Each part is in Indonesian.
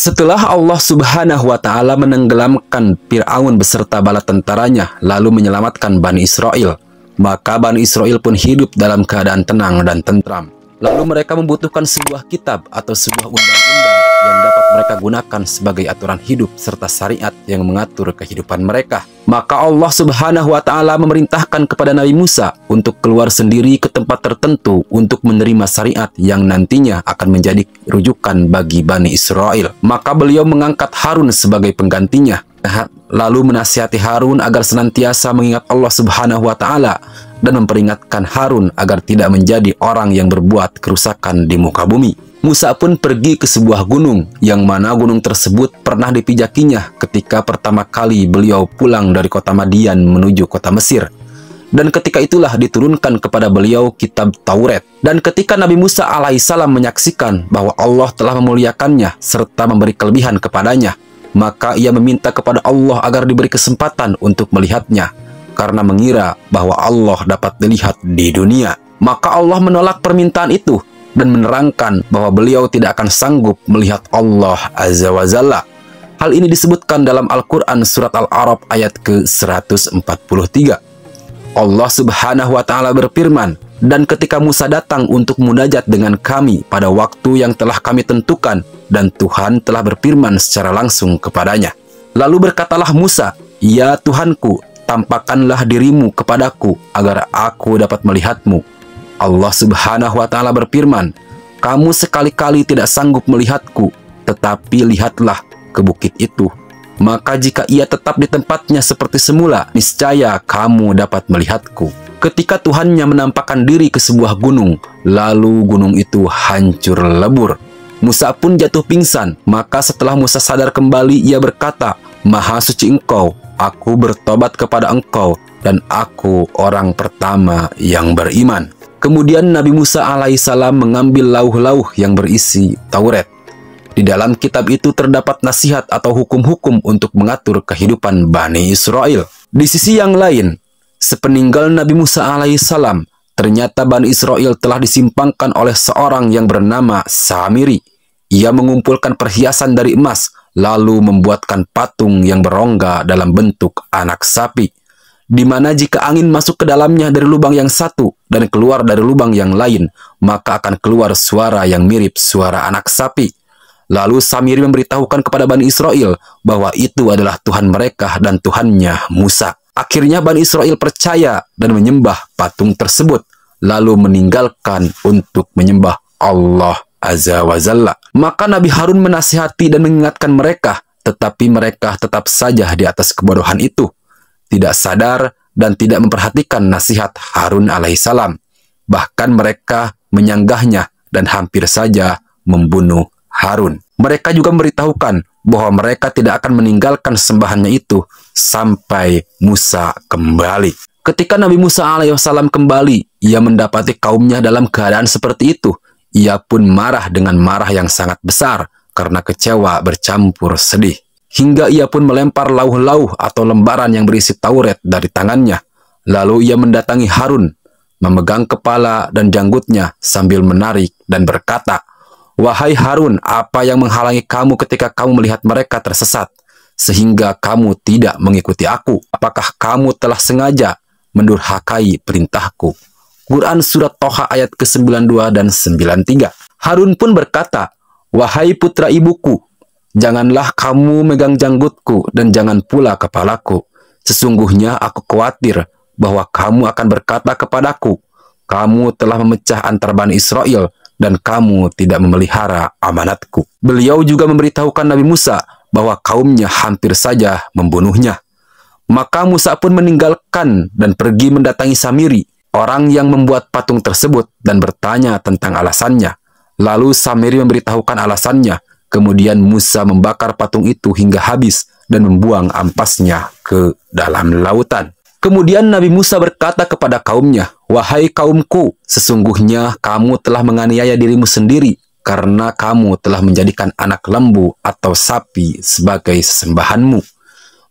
Setelah Allah Subhanahu wa Ta'ala menenggelamkan Fir'aun beserta bala tentaranya, lalu menyelamatkan Bani Israel, maka Bani Israel pun hidup dalam keadaan tenang dan tentram. Lalu mereka membutuhkan sebuah kitab atau sebuah undang-undang yang dapat mereka gunakan sebagai aturan hidup serta syariat yang mengatur kehidupan mereka. Maka Allah Subhanahu wa Ta'ala memerintahkan kepada Nabi Musa untuk keluar sendiri ke tempat tertentu untuk menerima syariat yang nantinya akan menjadi rujukan bagi Bani Israel. Maka beliau mengangkat Harun sebagai penggantinya, lalu menasihati Harun agar senantiasa mengingat Allah Subhanahu wa Ta'ala dan memperingatkan Harun agar tidak menjadi orang yang berbuat kerusakan di muka bumi. Musa pun pergi ke sebuah gunung, yang mana gunung tersebut pernah dipijakinya ketika pertama kali beliau pulang dari kota Madian menuju kota Mesir. Dan ketika itulah diturunkan kepada beliau kitab Taurat. Dan ketika Nabi Musa alaihissalam menyaksikan bahwa Allah telah memuliakannya serta memberi kelebihan kepadanya, maka ia meminta kepada Allah agar diberi kesempatan untuk melihatnya, karena mengira bahwa Allah dapat dilihat di dunia. Maka Allah menolak permintaan itu dan menerangkan bahwa beliau tidak akan sanggup melihat Allah Azza wa Jalla. Hal ini disebutkan dalam Al-Quran surat Al-A'raf ayat ke-143. Allah Subhanahu wa Ta'ala berfirman, "Dan ketika Musa datang untuk munajat dengan kami pada waktu yang telah kami tentukan, dan Tuhan telah berfirman secara langsung kepadanya. Lalu berkatalah Musa, 'Ya Tuhanku, tampakkanlah dirimu kepadaku agar aku dapat melihatmu.' Allah Subhanahu wa Ta'ala berfirman, 'Kamu sekali-kali tidak sanggup melihatku, tetapi lihatlah ke bukit itu. Maka jika ia tetap di tempatnya seperti semula, niscaya kamu dapat melihatku.' Ketika Tuhannya menampakkan diri ke sebuah gunung, lalu gunung itu hancur lebur. Musa pun jatuh pingsan. Maka setelah Musa sadar kembali, ia berkata, 'Maha suci Engkau, aku bertobat kepada Engkau, dan aku orang pertama yang beriman.' Kemudian Nabi Musa alaihissalam mengambil lauh-lauh yang berisi Taurat. Di dalam kitab itu terdapat nasihat atau hukum-hukum untuk mengatur kehidupan Bani Israel. Di sisi yang lain, sepeninggal Nabi Musa alaihissalam, ternyata Bani Israel telah disimpangkan oleh seorang yang bernama Samiri. Ia mengumpulkan perhiasan dari emas, lalu membuatkan patung yang berongga dalam bentuk anak sapi, di mana jika angin masuk ke dalamnya dari lubang yang satu dan keluar dari lubang yang lain, maka akan keluar suara yang mirip suara anak sapi. Lalu Samiri memberitahukan kepada Bani Israel bahwa itu adalah Tuhan mereka dan Tuhannya Musa. Akhirnya Bani Israel percaya dan menyembah patung tersebut, lalu meninggalkan untuk menyembah Allah Azza wa Jalla. Maka Nabi Harun menasihati dan mengingatkan mereka, tetapi mereka tetap saja di atas kebodohan itu, tidak sadar dan tidak memperhatikan nasihat Harun alaihissalam. Bahkan mereka menyanggahnya dan hampir saja membunuh Harun. Mereka juga memberitahukan bahwa mereka tidak akan meninggalkan sembahannya itu sampai Musa kembali. Ketika Nabi Musa alaihissalam kembali, ia mendapati kaumnya dalam keadaan seperti itu. Ia pun marah dengan marah yang sangat besar karena kecewa bercampur sedih. Hingga ia pun melempar lauh-lauh atau lembaran yang berisi Taurat dari tangannya. Lalu ia mendatangi Harun, memegang kepala dan janggutnya sambil menarik dan berkata, "Wahai Harun, apa yang menghalangi kamu ketika kamu melihat mereka tersesat, sehingga kamu tidak mengikuti aku? Apakah kamu telah sengaja mendurhakai perintahku?" Quran Surat Toha ayat ke-92 dan 93. Harun pun berkata, "Wahai putra ibuku, janganlah kamu megang janggutku dan jangan pula kepalaku. Sesungguhnya aku khawatir bahwa kamu akan berkata kepadaku, 'Kamu telah memecah antar Bani Israel dan kamu tidak memelihara amanatku.'" Beliau juga memberitahukan Nabi Musa bahwa kaumnya hampir saja membunuhnya. Maka Musa pun meninggalkan dan pergi mendatangi Samiri, orang yang membuat patung tersebut, dan bertanya tentang alasannya. Lalu Samiri memberitahukan alasannya. Kemudian Musa membakar patung itu hingga habis dan membuang ampasnya ke dalam lautan. Kemudian Nabi Musa berkata kepada kaumnya, "Wahai kaumku, sesungguhnya kamu telah menganiaya dirimu sendiri karena kamu telah menjadikan anak lembu atau sapi sebagai sesembahanmu.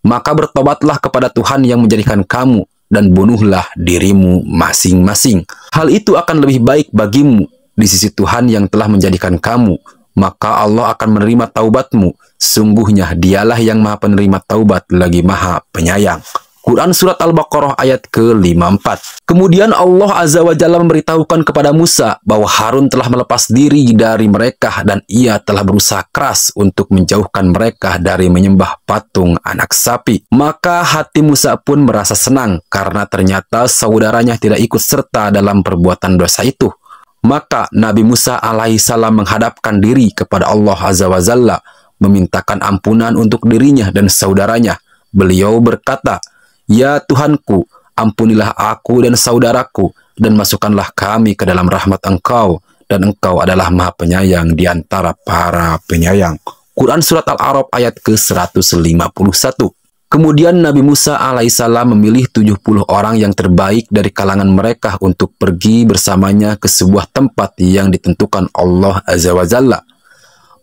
Maka bertobatlah kepada Tuhan yang menjadikan kamu dan bunuhlah dirimu masing-masing. Hal itu akan lebih baik bagimu di sisi Tuhan yang telah menjadikan kamu, maka Allah akan menerima taubatmu. Sungguhnya dialah yang maha penerima taubat lagi maha penyayang. Quran Surat Al-Baqarah ayat ke-54. Kemudian Allah Azza wa Jalla memberitahukan kepada Musa bahwa Harun telah melepas diri dari mereka dan ia telah berusaha keras untuk menjauhkan mereka dari menyembah patung anak sapi. Maka hati Musa pun merasa senang karena ternyata saudaranya tidak ikut serta dalam perbuatan dosa itu. Maka Nabi Musa alaihissalam menghadapkan diri kepada Allah Azza wa Jalla, memintakan ampunan untuk dirinya dan saudaranya. Beliau berkata, "Ya Tuhanku, ampunilah aku dan saudaraku, dan masukkanlah kami ke dalam rahmat Engkau, dan Engkau adalah maha penyayang di antara para penyayang." Quran Surat Al-A'raf ayat ke-151. Kemudian Nabi Musa alaihissalam memilih 70 orang yang terbaik dari kalangan mereka untuk pergi bersamanya ke sebuah tempat yang ditentukan Allah Azza wa Jalla.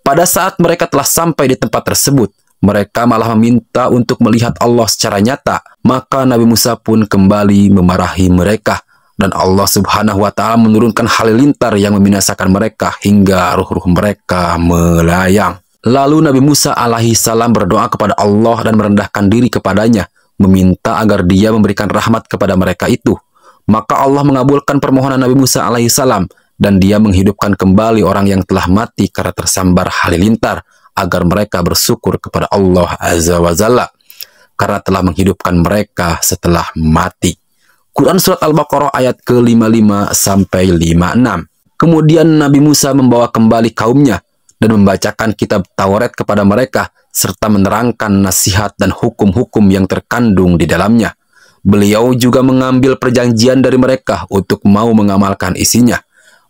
Pada saat mereka telah sampai di tempat tersebut, mereka malah meminta untuk melihat Allah secara nyata. Maka Nabi Musa pun kembali memarahi mereka. Dan Allah Subhanahu wa Ta'ala menurunkan halilintar yang membinasakan mereka hingga ruh-ruh mereka melayang. Lalu Nabi Musa alaihissalam berdoa kepada Allah dan merendahkan diri kepadanya, meminta agar dia memberikan rahmat kepada mereka itu. Maka Allah mengabulkan permohonan Nabi Musa alaihissalam, dan dia menghidupkan kembali orang yang telah mati karena tersambar halilintar, agar mereka bersyukur kepada Allah Azza wa Jalla karena telah menghidupkan mereka setelah mati. Quran Surat Al-Baqarah ayat ke-55 sampai 56. Kemudian Nabi Musa membawa kembali kaumnya dan membacakan kitab Taurat kepada mereka serta menerangkan nasihat dan hukum-hukum yang terkandung di dalamnya. Beliau juga mengambil perjanjian dari mereka untuk mau mengamalkan isinya.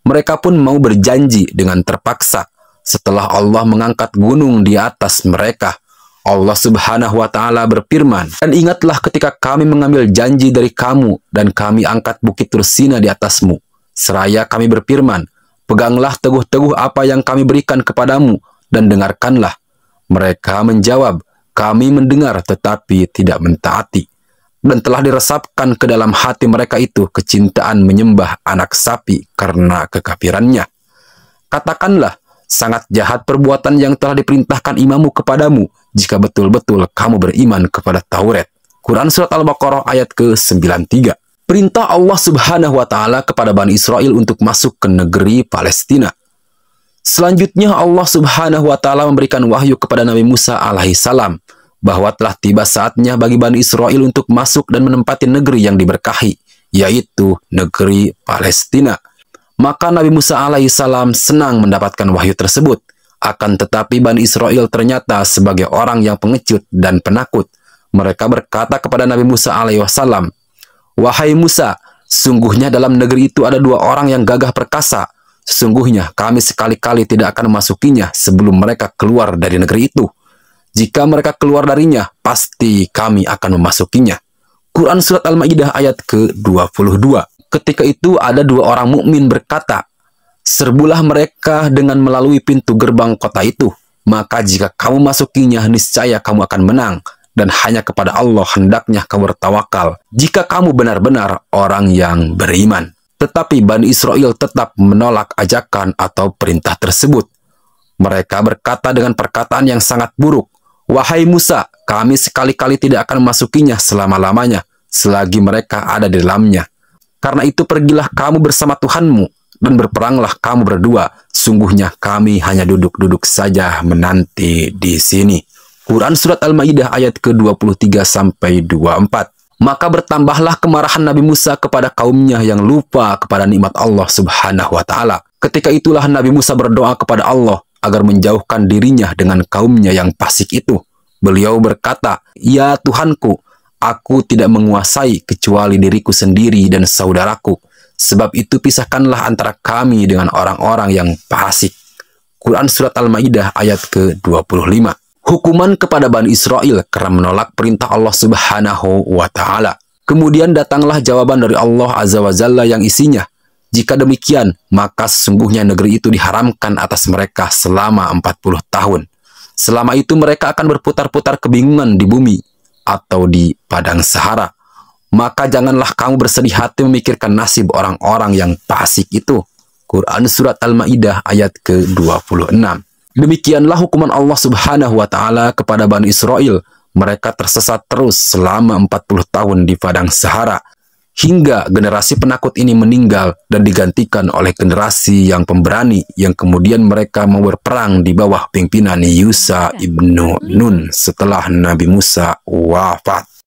Mereka pun mau berjanji dengan terpaksa. Setelah Allah mengangkat gunung di atas mereka, Allah Subhanahu wa Ta'ala berfirman, "Dan ingatlah ketika kami mengambil janji dari kamu dan kami angkat bukit Tursina di atasmu. Seraya kami berfirman, peganglah teguh-teguh apa yang kami berikan kepadamu dan dengarkanlah." Mereka menjawab, "Kami mendengar tetapi tidak mentaati." Dan telah diresapkan ke dalam hati mereka itu kecintaan menyembah anak sapi karena kekafirannya. Katakanlah, sangat jahat perbuatan yang telah diperintahkan imammu kepadamu jika betul-betul kamu beriman kepada Taurat. Quran Surat Al-Baqarah ayat ke-93. Perintah Allah Subhanahu wa Ta'ala kepada Bani Israel untuk masuk ke negeri Palestina. Selanjutnya Allah Subhanahu wa Ta'ala memberikan wahyu kepada Nabi Musa alaihissalam bahwa telah tiba saatnya bagi Bani Israel untuk masuk dan menempati negeri yang diberkahi, yaitu negeri Palestina. Maka Nabi Musa alaihissalam senang mendapatkan wahyu tersebut. Akan tetapi Bani Israel ternyata sebagai orang yang pengecut dan penakut. Mereka berkata kepada Nabi Musa alaihissalam, "Wahai Musa, sungguhnya dalam negeri itu ada 2 orang yang gagah perkasa. Sesungguhnya kami sekali-kali tidak akan memasukinya sebelum mereka keluar dari negeri itu. Jika mereka keluar darinya, pasti kami akan memasukinya." Quran Surat Al-Ma'idah ayat ke-22. Ketika itu ada 2 orang mukmin berkata, "Serbulah mereka dengan melalui pintu gerbang kota itu. Maka jika kamu masukinya, niscaya kamu akan menang. Dan hanya kepada Allah hendaknya kamu bertawakal, jika kamu benar-benar orang yang beriman." Tetapi Bani Israel tetap menolak ajakan atau perintah tersebut. Mereka berkata dengan perkataan yang sangat buruk, "Wahai Musa, kami sekali-kali tidak akan memasukinya selama-lamanya, selagi mereka ada di dalamnya. Karena itu pergilah kamu bersama Tuhanmu, dan berperanglah kamu berdua. Sungguhnya kami hanya duduk-duduk saja menanti di sini." Quran Surat Al-Ma'idah ayat ke-23 sampai 24. Maka bertambahlah kemarahan Nabi Musa kepada kaumnya yang lupa kepada nikmat Allah Subhanahu wa Ta'ala. Ketika itulah Nabi Musa berdoa kepada Allah agar menjauhkan dirinya dengan kaumnya yang fasik itu. Beliau berkata, "Ya Tuhanku, aku tidak menguasai kecuali diriku sendiri dan saudaraku. Sebab itu pisahkanlah antara kami dengan orang-orang yang fasik." Quran Surat Al-Ma'idah ayat ke-25. Hukuman kepada Bani Israel karena menolak perintah Allah Subhanahu wa Ta'ala. Kemudian datanglah jawaban dari Allah Azza wa Jalla yang isinya, "Jika demikian, maka sesungguhnya negeri itu diharamkan atas mereka selama 40 tahun. Selama itu mereka akan berputar-putar kebingungan di bumi atau di padang Sahara. Maka janganlah kamu bersedih hati memikirkan nasib orang-orang yang fasik itu." Quran Surat Al-Ma'idah ayat ke-26. Demikianlah hukuman Allah Subhanahu wa Ta'ala kepada Bani Israel. Mereka tersesat terus selama 40 tahun di padang Sahara, hingga generasi penakut ini meninggal dan digantikan oleh generasi yang pemberani, yang kemudian mereka mau berperang di bawah pimpinan Yusha ibnu Nun setelah Nabi Musa wafat.